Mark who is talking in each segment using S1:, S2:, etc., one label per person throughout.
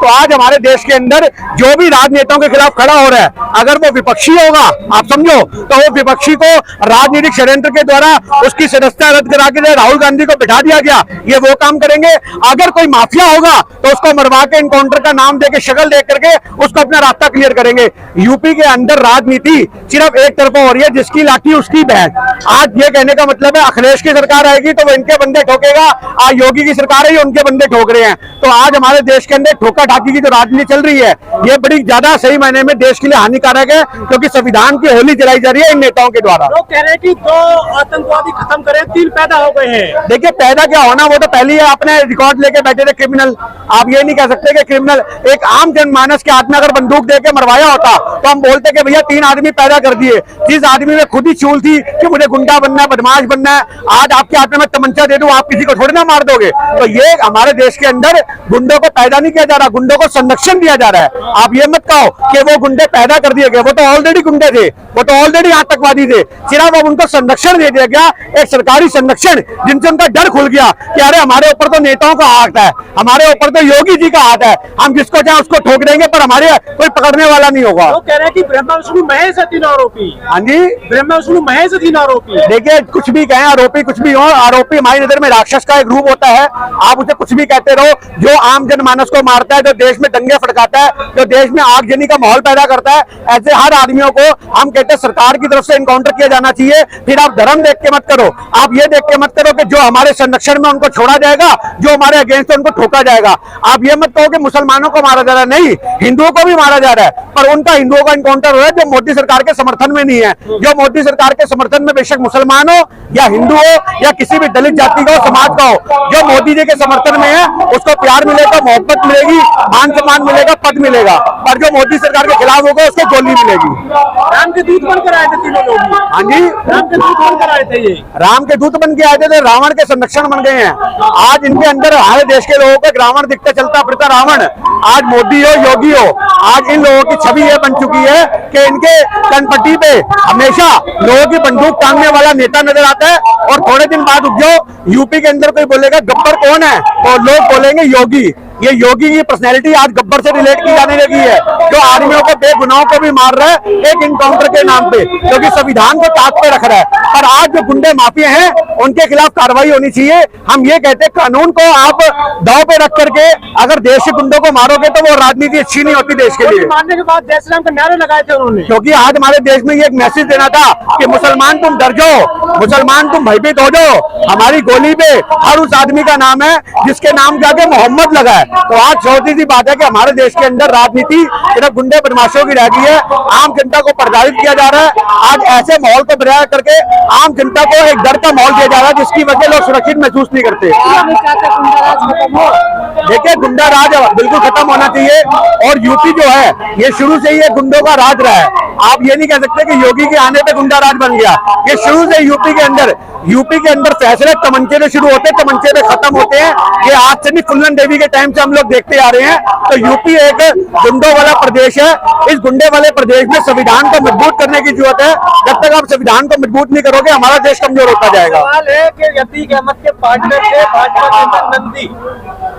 S1: तो आज हमारे देश के अंदर जो भी राजनेताओं के खिलाफ खड़ा हो रहा है, अगर वो विपक्षी होगा, आप समझो, तो वो विपक्षी को राजनीतिक षड्यंत्र के द्वारा उसकी सदस्यता रद्द करा के राहुल गांधी को बिठा दिया गया, ये वो काम करेंगे। अगर कोई माफिया होगा तो उसको मरवा के इनकाउंटर का नाम देके, शक्ल देख करके उसको अपना रास्ता क्लियर करेंगे। यूपी के अंदर राजनीति सिर्फ एक तरफा हो रही है, जिसकी लाठी उसकी बहन। आज ये कहने का मतलब है अखिलेश की सरकार आएगी तो वो इनके बंदे ठोकेगा, आज योगी की सरकार है उनके बंदे ठोक रहे हैं। तो आज हमारे देश के अंदर ठोका ठाकी की जो राजनीति चल रही है, ये बड़ी ज्यादा सही मायने में देश के लिए हानिकारक है, क्योंकि संविधान की होली जलाई जा रही है इन नेताओं के द्वारा।
S2: लोग कह रहे हैं कि 2 आतंकवादी खत्म करें, 3 पैदा हो गए हैं।
S1: देखिए, पैदा क्या होना, वो तो पहले ही आपने रिकॉर्ड लेके बैठे थे क्रिमिनल। आप ये नहीं कह सकते कि क्रिमिनल, एक आम जनमानस के हाथ में अगर बंदूक देके मरवाया होता तो हम बोलते कि भैया 3 आदमी पैदा कर दिए। जिस आदमी में खुद ही चूल थी कि मुझे गुंडा बनना है, बदमाश बनना है, आज आपके हाथ में मैं तमंचा दे दूं, आप किसी को थोड़ी ना मार दोगे। तो ये हमारे देश के अंदर गुंडों को पैदा नहीं किया जा रहा, गुंडों को संरक्षण दिया जा रहा है। आप ये मत कहो कि वो गुंडे पैदा कर दिए गए, वो तो ऑलरेडी गुंडे थे, वो तो ऑलरेडी आतंकवादी थे, सिर्फ अब उनको संरक्षण दे दिया गया, एक सरकारी संरक्षण, जिनसे उनका डर खुल गया कि अरे हमारे ऊपर तो नेताओं का हाथ है, हमारे ऊपर तो योगी जी का हाथ है, हम जिसको चाहे उसको ठोक देंगे, पर हमारे कोई पकड़ने वाला नहीं होगा।
S2: वो कह रहे हैं कि ब्रह्मा विष्णु महेश है 3 आरोपी।
S1: हाँ जी,
S2: ब्रह्मा विष्णु महेश 3 आरोपी।
S1: देखिए, कुछ भी कहें, आरोपी कुछ भी हो, आरोपी हमारी नजर में राक्षस का एक रूप होता है। आप उसे कुछ भी कहते रहो, जो आम जनमानस को मारता है, जो देश में दंगे फड़काता है, जो देश में आगजनी का माहौल पैदा करता है, ऐसे हर आदमियों को हम कहते हैं सरकार की तरफ से इनकाउंटर किया जाना चाहिए। फिर आप धर्म देख के मत करो, आप ये देख के मत करो कि जो हमारे संरक्षण में उनको छोड़ा जाएगा, जो हमारे अगेंस्ट है उनको ठोका जाएगा। आप ये मत कहो कि मुसलमानों को मारा जा रहा है, नहीं, हिंदुओं को भी मारा जा रहा है, पर उनका हिंदुओं का इनकाउंटर हो रहा है जो मोदी सरकार के समर्थन में नहीं है। जो मोदी सरकार के समर्थन में बेशक मुसलमान हो या हिंदू हो या किसी भी दलित जाति का हो, समाज का हो, जो मोदी जी के समर्थन में है उसको प्यार मिलेगा, मोहब्बत मिलेगी, मान सम्मान मिलेगा, पद मिलेगा, पर जो मोदी सरकार के खिलाफ होगा उसको गोली मिलेगी।
S2: राम के दूत बनकर आए थे तीनों लोग।
S1: हाँ जी,
S2: राम के दूत बनकर आए थे, ये
S1: राम के दूत बन के आए थे, तो रावण के संरक्षण बन गए हैं। आज इनके अंदर हमारे देश के लोगों को रावण दिखता चलता फिरता रावण, आज मोदी हो योगी हो, आज इन लोगों की छवि ये बन चुकी है कि इनके कनपट्टी पे हमेशा लोगों की बंदूक टांगने वाला नेता नजर आता है। और थोड़े दिन बाद उठ जाओ, यूपी के अंदर कोई बोलेगा गब्बर कौन है, तो लोग बोलेंगे योगी। ये योगी की पर्सनैलिटी आज गब्बर से रिलेट की जाने लगी है, जो आदमियों को, बेगुनाहों को भी मार रहा है एक इनकाउंटर के नाम पे, क्योंकि संविधान को ताक पे रख रहा है। पर आज जो गुंडे माफिया हैं उनके खिलाफ कार्रवाई होनी चाहिए। हम ये कहते हैं कानून को आप दाव पे रख करके अगर देश के गुंडों को मारोगे तो वो राजनीति अच्छी नहीं होती देश के लिए।
S2: मारने के बाद जय श्री राम का नारे लगाए थे उन्होंने,
S1: क्योंकि आज हमारे देश में ये एक मैसेज देना था कि मुसलमान तुम डर जाओ, मुसलमान तुम भयभीत हो जाओ, हमारी गोली पे हर उस आदमी का नाम है जिसके नाम के आगे मोहम्मद लगा है। तो आज छोटी सी बात है कि हमारे देश के अंदर राजनीति सिर्फ गुंडे बदमाशों की रह गई है, आम जनता को प्रताड़ित किया जा रहा है। आज ऐसे माहौल को बनाया करके आम जनता को एक डर का माहौल दिया जा रहा है, जिसकी वजह लोग सुरक्षित महसूस नहीं करते। देखिए, गुंडा राज बिल्कुल खत्म होना चाहिए, और यूपी जो है ये शुरू से ही ये गुंडों का राज रहा है। आप ये नहीं कह सकते कि योगी के आने पे गुंडा राज बन गया, ये शुरू से यूपी के अंदर फैसले तमंचे से शुरू होते हैं, तमंचे पे खत्म होते हैं। ये आज से नहीं, फुल्लन देवी के टाइम से हम लोग देखते आ रहे हैं। तो यूपी एक गुंडों वाला प्रदेश है, इस गुंडे वाले प्रदेश में संविधान को मजबूत करने की जरूरत है। जब तक आप संविधान को मजबूत नहीं करोगे हमारा देश कमजोर होता जाएगा।
S2: सवाल है कि अतीक अहमद के पार्टनर थे भाजपा के अंदर नंदी,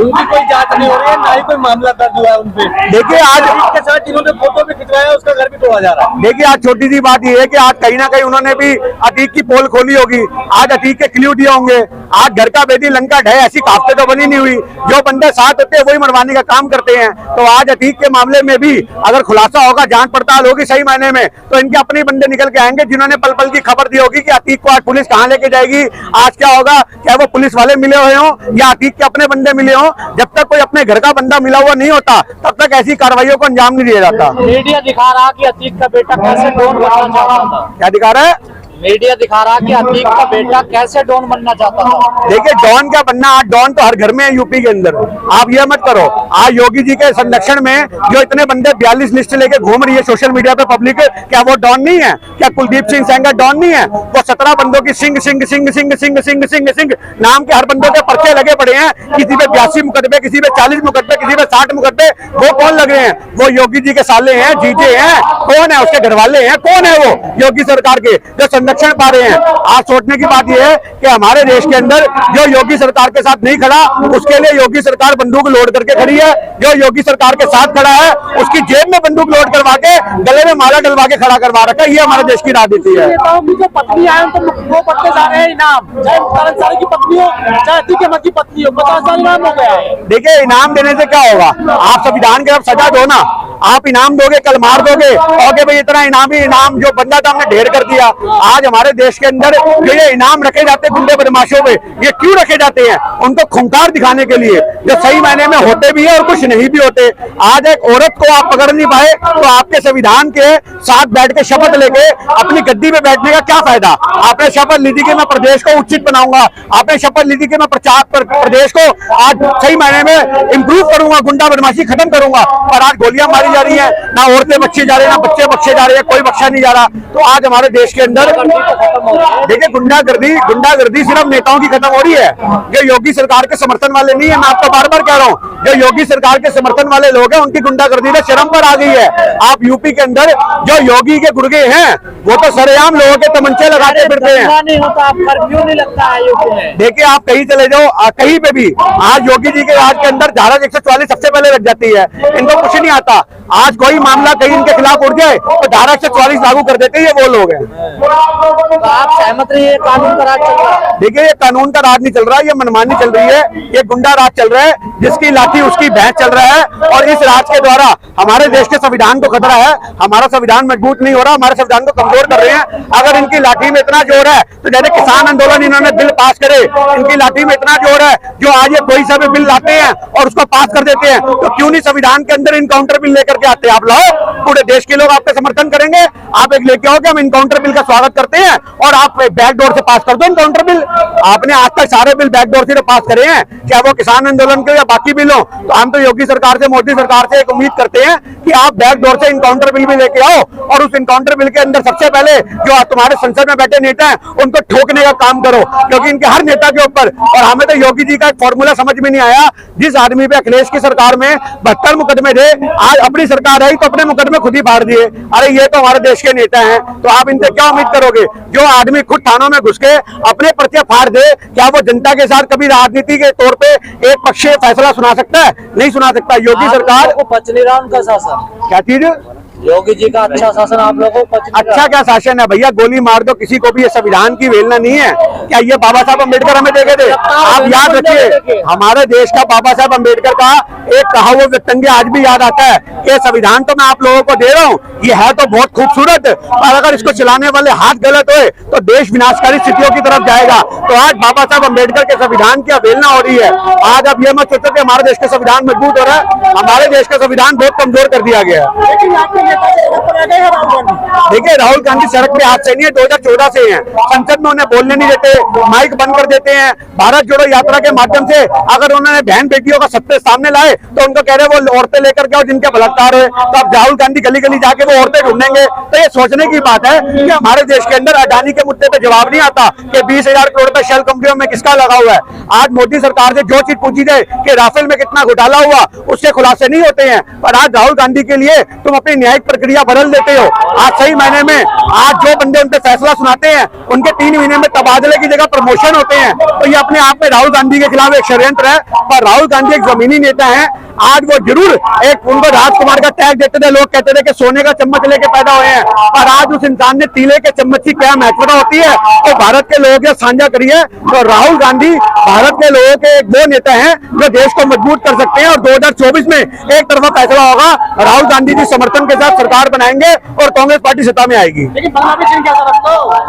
S2: उनकी कोई जांच नहीं हो रही है, ना ही कोई मामला दर्ज हुआ है उनपे।
S1: देखिए, आज
S2: के साथ जिन्होंने फोटो भी खिंचवाया उसका घर भी तोड़ा जा रहा है।
S1: देखिए, आज छोटी सी बात यह है कि आज कहीं ना कहीं उन्होंने भी अतीक की पोल खोली होगी, आज अतीक के क्ल्यू दिए होंगे। आज घर का बेदी लंका ढहे ऐसी कहावतें तो बनी नहीं हुई, जो बंदे साथ होते हैं वही मरवाने का काम करते हैं। तो आज अतीक के मामले में भी अगर खुलासा होगा, जांच पड़ताल होगी सही मायने में, तो इनके अपने बंदे निकल के आएंगे जिन्होंने पल पल की खबर दी होगी कि अतीक को आज पुलिस कहां लेके जाएगी, आज क्या होगा, क्या वो पुलिस वाले मिले हुए हों या अतीक के अपने बंदे मिले हों। जब तक कोई अपने घर का बंदा मिला हुआ नहीं होता तब तक ऐसी कार्रवाइयों को अंजाम नहीं दिया जाता।
S2: मीडिया दिखा रहा कि अतीक का बेटा कैसे डॉन बनना चाहता था।
S1: क्या दिखा रहा है?
S2: मीडिया दिखा रहा कि अतीक का बेटा कैसे डॉन बनना चाहता था।
S1: देखिए, डॉन क्या बनना, आज डॉन तो हर घर में है यूपी के अंदर। आप ये मत करो, आज योगी जी के संरक्षण में जो इतने बंदे 42 लिस्ट लेके घूम रही है सोशल मीडिया पे पब्लिक, क्या वो डॉन नहीं है? क्या कुलदीप सिंह सेंगर डॉन नहीं है? वो 17 बंदों की सिंह सिंह सिंह सिंह सिंह सिंह सिंह सिंह नाम के हर बंदों के पर्चे लगे पड़े हैं, किसी पे 82 मुकदमे, किसी पे 40 मुकदमे, किसी पे 60 मुकदमे। वो कौन लग रहे हैं? वो योगी जी के साले हैं, जीजे हैं, कौन है? उसके घर वाले हैं, कौन है वो? योगी सरकार के जो लक्षण पा रहे हैं। आज सोचने की बात यह है कि हमारे देश के अंदर जो योगी सरकार के साथ नहीं खड़ा, उसके लिए योगी सरकार बंदूक लोड करके खड़ी है। जो योगी सरकार के साथ खड़ा है, उसकी जेब में बंदूक लोड करवा के गले में माला डलवा के खड़ा करवा रखा है। ये हमारे देश की राजनीति है।
S2: नेताओं की जो पत्नी आए तो वो पत्ते जा रहे हैं इनाम, चाहे 40 साल की पत्नी हो, चाहे अतिक अहमद की पत्नी हो, 50 साल इनाम हो गया है।
S1: देखिए, इनाम देने से क्या होगा? आप संविधान के अब सजा दो ना। आप इनाम दोगे, कल मार दोगे और भाई इतना इनाम जो बंदा था हमने ढेर कर दिया। आज हमारे देश के अंदर जो ये इनाम रखे जाते हैं गुंडे बदमाशों पे, ये क्यों रखे जाते हैं? उनको खुंखार दिखाने के लिए, जो सही मायने में होते भी है और कुछ नहीं भी होते। आज एक औरत को आप पकड़ नहीं पाए तो आपके संविधान के साथ बैठ के शपथ लेके अपनी गद्दी पे बैठने का क्या फायदा? आपने शपथ ली थी कि मैं प्रदेश को उचित बनाऊंगा, आपने शपथ ली थी कि मैं प्रदेश को आज सही मायने में इंप्रूव करूंगा, गुंडा बदमाशी खत्म करूंगा, और आज गोलियां मारी जा रही है, ना औरतें बच्चे जा रहे हैं, ना बच्चे बख्शे जा रहे हैं, कोई बख्शा नहीं जा रहा। तो आज हमारे देश के अंदर देखिए गुंडागर्दी सिर्फ नेताओं की खत्म हो रही है। जो योगी सरकार के समर्थन वाले नहीं है, मैं आपको बार बार कह रहा हूँ, जो योगी सरकार के समर्थन वाले लोग हैं उनकी गुंडागर्दी तो शर्म पर आ गई है। आप यूपी के अंदर जो योगी के गुर्गे हैं वो तो सरेआम लोगों के तमंचे लगाते फिरते हैं।
S2: नहीं होता, कर्फ्यू नहीं लगता है यूपी में।
S1: देखिए, आप कहीं चले जाओ, कहीं पे भी आज योगी जी के राज के अंदर धारा 144 सबसे पहले लग जाती है। इनको कुछ नहीं आता। आज कोई मामला कहीं इनके खिलाफ उठ जाए तो धारा 144 लागू कर देते हैं। ये वो लोग हैं।
S2: तो आप सहमत नहीं है कानून का राज चल रहा है?
S1: देखिए, ये कानून का राज नहीं चल रहा है, ये मनमानी चल रही है, ये गुंडा राज चल रहा है, जिसकी लाठी उसकी भैंस चल रहा है। और इस राज के द्वारा हमारे देश के संविधान को खतरा है। हमारा संविधान मजबूत नहीं हो रहा, हमारे संविधान को कमजोर कर रहे हैं। अगर इनकी लाठी में इतना जोर है तो जैसे किसान आंदोलन इन्होंने बिल पास करे, इनकी लाठी में इतना जोर है, जो आज ये कोई सा भी बिल लाते हैं और उसको पास कर देते हैं, तो क्यों नहीं संविधान के अंदर इनकाउंटर बिल लेकर के आते हैं? आप लाओ, पूरे देश के लोग आपका समर्थन करेंगे। आप एक लेके आओ कि हम इनकाउंटर बिल का स्वागत करते हैं और आप बैकडोर से पास कर दो इनकाउंटर बिल। आपने आज तक सारे बिल बैकडोर से पास करे हैं, चाहे वो किसान आंदोलन के या बाकी बिल हो। तो हम तो योगी सरकार से, मोदी सरकार से एक उम्मीद करते हैं कि आप बैकडोर से इनकाउंटर बिल भी लेके आओ और उस इनकाउंटर बिल के अंदर सबसे पहले जो तुम्हारे संसद में बैठे नेता हैं उनको ठोकने का काम करो, क्योंकि इनके हर नेता के ऊपर, और हमें तो योगी जी का एक फॉर्मूला समझ में नहीं आया। जिस आदमी पे अखिलेश की सरकार में 72 मुकदमे थे, आज अपनी सरकार आई तो अपने मुकदमे खुद ही फाड़ दिए। अरे ये तो हमारे देश के नेता हैं, तो आप इनसे क्या उम्मीद करोगे? जो आदमी खुद थानों में घुस के अपने पर्चे फाड़ दे, क्या वो जनता के साथ कभी राजनीति के तौर पे एक पक्षीय फैसला सुना सकता है? नहीं सुना सकता। योगी सरकार
S2: को पच नहीं रहा उनका शासन।
S1: क्या चीज?
S2: योगी जी का अच्छा शासन आप लोगों को पच नहीं रहा।
S1: अच्छा क्या शासन है भैया? गोली मार दो किसी को भी, ये संविधान की वेलना नहीं है क्या? ये बाबा साहब अम्बेडकर हमें देखे थे। आप याद रखिए, हमारे देश का बाबा साहब अम्बेडकर का एक कहा हुआ व्यक्तंग्य आज भी याद आता है। ये संविधान तो मैं आप लोगों को दे रहा हूँ, ये है तो बहुत खूबसूरत, और अगर इसको चलाने वाले हाथ गलत हुए तो देश विनाशकारी स्थितियों की तरफ जाएगा। तो आज बाबा साहब अम्बेडकर के संविधान की अवहेलना हो रही है। आज आप ये मत सोचो कि हमारे देश का संविधान मजबूत हो रहा है, हमारे देश का संविधान बहुत कमजोर कर दिया गया है। देखिए, राहुल गांधी सड़क पे हाथ से नहीं है, 2014 से हैं। संसद में उन्हें बोलने नहीं देते, माइक बंद कर देते हैं। भारत जोड़ो यात्रा के माध्यम से अगर उन्होंने बहन बेटियों का सत्य सामने लाए तो उनको कह रहे वो औरतें लेकर के आओ जिनके बलात्कार है। तो अब राहुल गांधी गली गली जाके वो औरतें ढूंढेंगे। तो ये सोचने की बात है कि हमारे देश के अंदर अडानी के मुद्दे पे जवाब नहीं आता कि 20,000 करोड़ रुपए शेल कंपनियों में किसका लगा हुआ है। आज मोदी सरकार से जो चीज पूछी जाए कि राफेल में कितना घोटाला हुआ, उसके खुलासे नहीं होते हैं। पर आज राहुल गांधी के लिए तुम अपनी न्यायिक प्रक्रिया बदल देते हो। आज सही मायने में आज जो बंदे उन पे फैसला सुनाते हैं उनके 3 महीने में तबादले की जगह प्रमोशन होते हैं। तो ये अपने आप में राहुल गांधी के खिलाफ एक षड्यंत्र है। पर राहुल गांधी एक जमीनी नेता है। आज वो जरूर एक उनको राजकुमार का टैग देते थे, लोग कहते थे कि सोने का चम्मच लेके पैदा हुए हैं, पर आज उस इंसान ने तीले के चम्मच की क्या महत्वता होती है तो भारत के लोगों के साझा करी है। तो राहुल गांधी भारत के लोगों के एक वो नेता हैं जो देश को मजबूत कर सकते हैं। और 2024 में एक तरफा फैसला होगा, राहुल गांधी जी समर्थन के साथ सरकार बनाएंगे और कांग्रेस पार्टी सत्ता में आएगी।
S2: लेकिन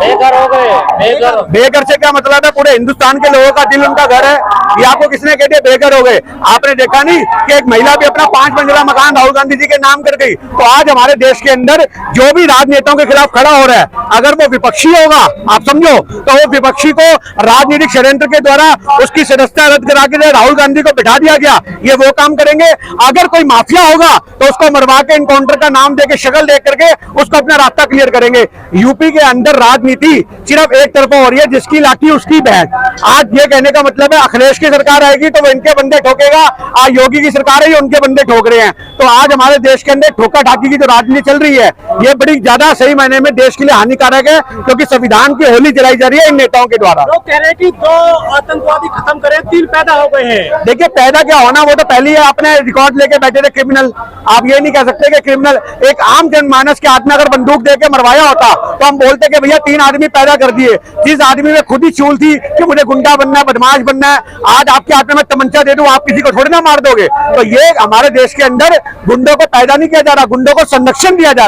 S2: बेघर हो गए।
S1: बेघर से क्या मतलब है? पूरे हिंदुस्तान के लोगों का दिल उनका घर है। ये आपको किसने कह दिया बेघर हो गए? आपने देखा नहीं कि एक महिला भी अपना 5 मंजिला मकान राहुल गांधी जी के नाम कर गई। तो आज हमारे देश के अंदर जो भी राजनेताओं के खिलाफ खड़ा हो रहा है, अगर वो विपक्षी होगा, आप समझो, तो वो विपक्षी को राजनीतिक षड्यंत्र के द्वारा उसकी सदस्यता रद्द करा के राहुल गांधी को बिठा दिया गया, ये वो काम करेंगे। अगर कोई माफिया होगा तो उसको मरवा के इनकाउंटर का नाम देके शक्ल देख करके उसको अपना रास्ता क्लियर करेंगे। यूपी के अंदर राजनीति सिर्फ एक तरफा हो रही है, जिसकी लाठी उसकी बहन। आज ये कहने का मतलब है अखिलेश की सरकार आएगी तो वो इनके बंदे ठोकेगा, आज योगी की सरकारें ही उनके बंदे ठोक रहे हैं। तो आज हमारे देश के अंदर ठोका ठाकी की जो राजनीति चल रही है, ये बड़ी ज्यादा सही मायने में देश के लिए हानिकारक है, क्योंकि संविधान की होली जलाई जा रही है इन नेताओं के द्वारा।
S2: लोग कह रहे हैं कि 2 आतंकवादी खत्म करे, 3 पैदा हो गए हैं।
S1: देखिए, पैदा क्या होना वो तो पहले ही आपने रिकॉर्ड लेके बैठे थे क्रिमिनल। आप ये नहीं कह सकते कि क्रिमिनल, एक आम जनमानस के हाथ में अगर बंदूक देके मरवाया होता तो हम बोलते कि भैया 3 आदमी पैदा कर दिए। जिस आदमी में खुद ही चूल थी कि मुझे गुंडा बनना है, बदमाश बनना है, आज आपके हाथ में मैं तमंचा दे दूं, आप किसी को थोड़ी ना मार दोगे। तो ये हमारे देश के अंदर गुंडों को पैदा नहीं किया जा रहा, गुंडों को संरक्षण दिया जा रहा है।